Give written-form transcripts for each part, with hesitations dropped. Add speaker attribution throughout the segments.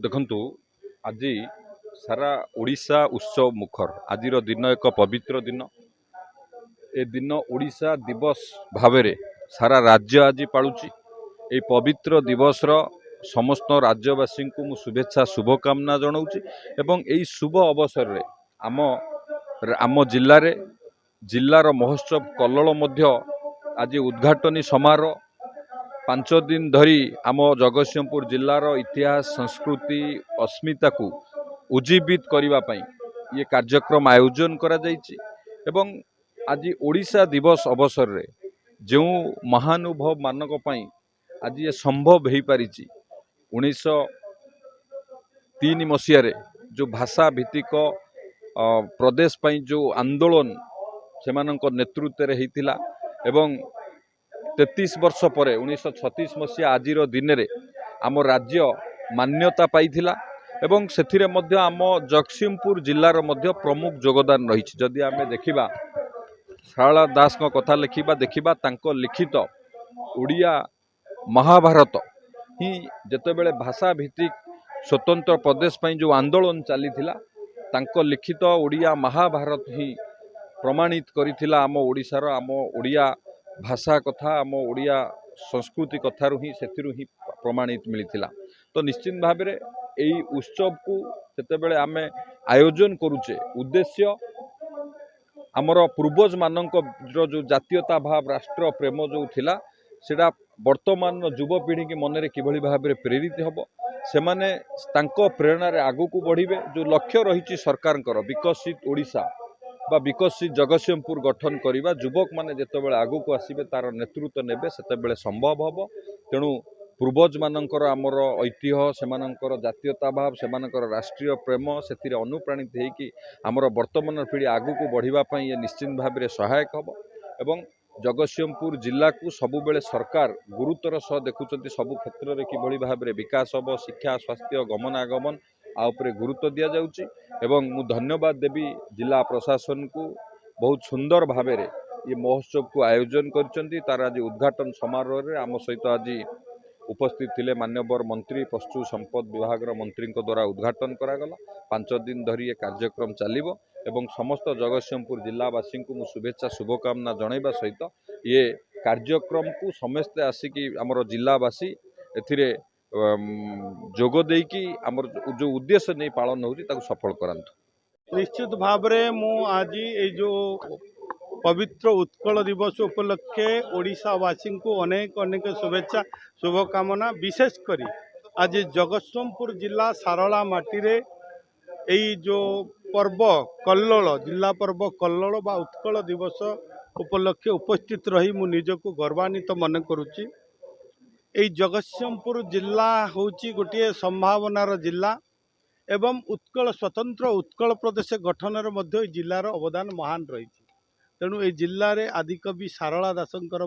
Speaker 1: देखंतु आज सारा ओडिशा उत्सव मुखर आज दिन एक पवित्र दिन ए दिन ओडिशा दिवस भावरे सारा राज्य आज पालुची ए पवित्र दिवस समस्त राज्यवासी को मु शुभेच्छा शुभकामना जनाऊँगी एवं यही शुभ अवसर रे आम जिल्लार महोत्सव कल्लोल मध्य आज उद्घाटनी समारोह 5 दिन धरी आम जगतसिंहपुर जिल्लार इतिहास संस्कृति अस्मिता को उज्जीवित करने ये कार्यक्रम आयोजन करा जायछि एवं आज ओडिशा दिवस अवसर रे जो महानुभव मानक पई आज ये संभव हो पारि 1903 मसीह जो भाषा भित्तिक प्रदेश पई जो आंदोलन से नेतृत्व रे हेतिला एवं 33 वर्ष पर 1936 मसीहा आज दिन में आम राज्य मान्यता पाइथिला एवं सेथिरे मध्य आम जगतसिंहपुर जिल्लार मध्य प्रमुख योगदान रही। जदि आम देखिबा शारला दास को कथा लिखिबा देखिबा तांको लिखित ओडिया महाभारत ही जेतेबेले भाषा भित्तिक स्वतंत्र प्रदेश पई जो आंदोलन चलीथिला तांको लिखित ओडिया महाभारत ही प्रमाणित करिथिला आम ओडिशार आम ओडिया भाषा कथा आम ओडिया संस्कृति कथारू ही सेथिरू ही प्रमाणित मिलिथिला। तो निश्चित भाव में यही उत्सव को जेतेबेले आमे आयोजन करुचे उद्देश्य आमर पूर्वज मानक जो जातीयता भाव राष्ट्र प्रेम जो थिला सेटा वर्तमान युवपीढ़ी की मन में किभली भाव में प्रेरित हम से माने तांको प्रेरणा रे आगु को बढ़िबे। जो लक्ष्य रही सरकार विकसित ओडिशा बा विकसित जगतसिंहपुर गठन करने युवक माने जेतेबेले आगु को आसीबे तार नेतृत्व नेबे सेतेबेले संभव हम। तेणु पूर्वज मानकर आमर ऐतिह्य सेमानकर जातीयता भाव सेमानकर राष्ट्रीय प्रेम से अनुप्राणित होगी आमर वर्तमान पीढ़ी आगु को बढ़ापी ये निश्चित भाव में सहायक हम एवं जगतसिंहपुर जिला को सबुबेले सरकार गुरुतर सह देखुं सबु क्षेत्र में किभली भाव में विकास हम शिक्षा स्वास्थ्य गमनागमन आउपरे गुरुत्व दि जाउची एवं मु धन्यवाद देवी जिला प्रशासन को बहुत सुंदर भाव में ये महोत्सव को आयोजन करचंती। तार आज उद्घाटन समारोह रे आम सहित आज उपस्थित थिले मान्यवर मंत्री पशु संपद विभाग मंत्री द्वारा उद्घाटन करागला। 5 दिन धरी ये कार्यक्रम चलिबो एवं समस्त जगतसिंहपुर जिलावासी को मु शुभेच्छा शुभकामना जनइबा सहित ये कार्यक्रम को समस्ते आसिकी आमर जिलावासी एथिरे जोग देकी आमर जो उद्देश्य नहीं पालन होची ताको सफल करांतु।
Speaker 2: निश्चित भाव में मु आज ये जो पवित्र उत्कल दिवस उपलक्षे ओडिशावासी को अनेक अनेक शुभेच्छा शुभकामना। विशेष करी आज जगतसिंहपुर जिला सारला माटी रे यही जो पर्व कल्लोल जिला पर्व कल्लोल बा उत्कल दिवस उपलक्षे उपस्थित रही मु निजको गौरवान्वित मन करुच्ची। यही जगतसिंहपुर जिला होची गोटे संभावनार जिला एवं उत्कल स्वतंत्र उत्कल प्रदेश गठन मध्य जिलार अवदान महान रही। तेणु ये जिले में आदिकवि सारला दासंकर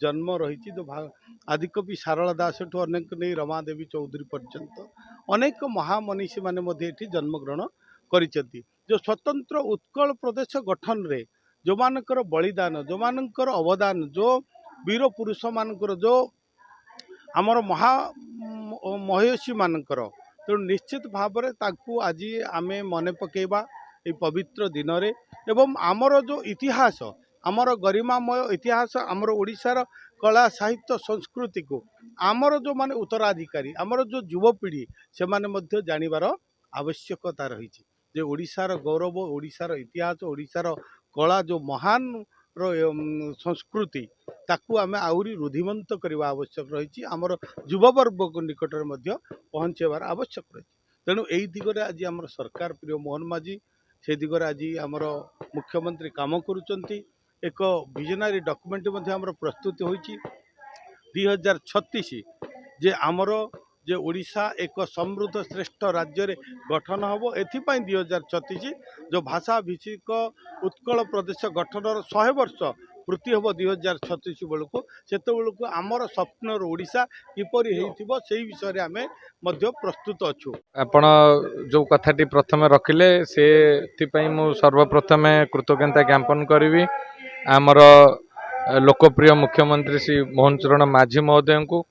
Speaker 2: जन्म रही। तो आदिकवि सारला दास ठू अनेक नहीं रमादेवी चौधरी पर्यंत अनेक महामनीषी माने जन्मग्रहण करिसेंती। जो स्वतंत्र उत्कल प्रदेश गठन रे जो मानकर बलिदान जो मानकर अवदान जो वीर पुरुष मानकर जो आमर महर्षि मानकर तेणु निश्चित भाव में ताकू आज आमे मने पकेबा ये पवित्र दिन रे एवं आमर जो इतिहास आमर गरिमामय इतिहास आमर ओडिशार कला साहित्य संस्कृति को आमर जो माने उत्तराधिकारी आमर जो युवपीढ़ी से माने मध्य जानिबार आवश्यकता रही। जे ओडिशार गौरव ओडिशार इतिहास ओडिशार कला जो महान संस्कृति ताकू आमे आउरी रुधिमंत करवा आवश्यक रही। आमर युववर्ग को निकट में पहुँचेबार आवश्यक रही। तेणु यही दिगरे आज आमर सरकार प्रिय मोहन माझी से दिगरे आज आमर मुख्यमंत्री काम करुचंती। एक विजनरी डॉक्यूमेंट आमर प्रस्तुत होईची 2036 जे आमर जे ओडिशा एक समृद्ध श्रेष्ठ राज्य रे गठन हम एथिपाई 2036 जो भाषा भित्तिक उत्कल प्रदेश गठनर 100 वर्ष पूर्ति हम 2036 बेलू से आमर स्वप्नर ओडिशा किपरि होइथिबो सेही विषय आम प्रस्तुत अच्छु।
Speaker 3: आपण जो कथाटी प्रथम रखिले से मु सर्वप्रथम कृतज्ञता ज्ञापन करी आमर लोकप्रिय मुख्यमंत्री श्री मोहन चरण माझी महोदय को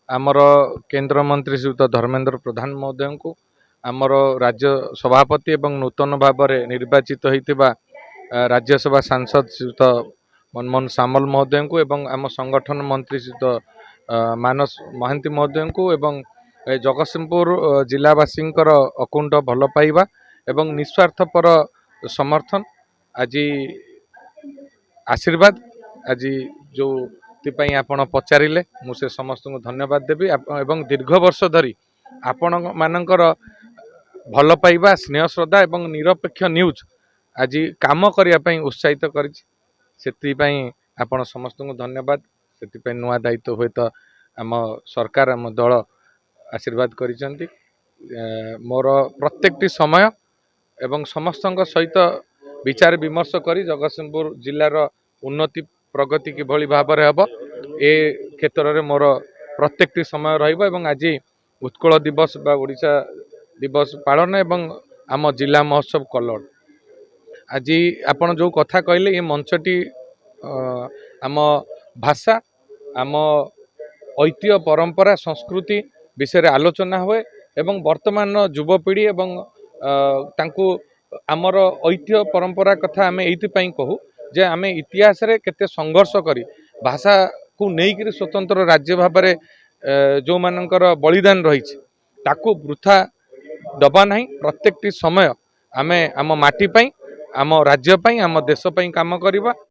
Speaker 3: आमर केन्द्रमंत्री श्रीयुत धर्मेंद्र प्रधान महोदय को आमर राज्य सभापति एवं नूतन भाव में निर्वाचित होता राज्यसभा सांसद श्रीयुत मनमोहन सामल महोदय को एवं आम संगठन मंत्री श्रीयुत मानस महांती महोदय को एवं जगतसिंहपुर जिलावासी अकुंठ भल पाइबा एवं निस्वार्थपर समर्थन आज आशीर्वाद आज जो आपण पचारे मुझे समस्त को धन्यवाद देवी एवं दीर्घ वर्ष धरी आपण मानकर भल पाइबा स्नेह श्रद्धा एवं निरपेक्ष न्यूज आज काम करने उत्साहित करी आपण समस्त को धन्यवाद से नुआ दायित्व हुए तो आम सरकार आम दल आशीर्वाद करिसेंती मोर प्रत्येकटी समय एवं समस्त सहित विचार विमर्श करी जगतसिंहपुर जिलार उन्नति प्रगति किभली भाव में हम ए क्षेत्र में मोर प्रत्येकटी समय रहिबा एवं आज उत्कल दिवस बा ओडिशा दिवस पालन एवं आम जिला महोत्सव कलर आज आपण जो कथा कहले ये मंचटी आम भाषा आम ऐतिह्य परंपरा संस्कृति विषय आलोचना हुए एवं वर्तमान युवपीढ़ी एवं तांको आमर ऐतिह्य परंपरा कथा आम ये कहू जे आम इतिहास रे केते संघर्ष करी भाषा को लेकर स्वतंत्र राज्य भाव में जो मानकर बलिदान रही ताकू वृथा दबा नहीं प्रत्येकटी समय आम आम माटी आम राज्य आम देश काम करवा।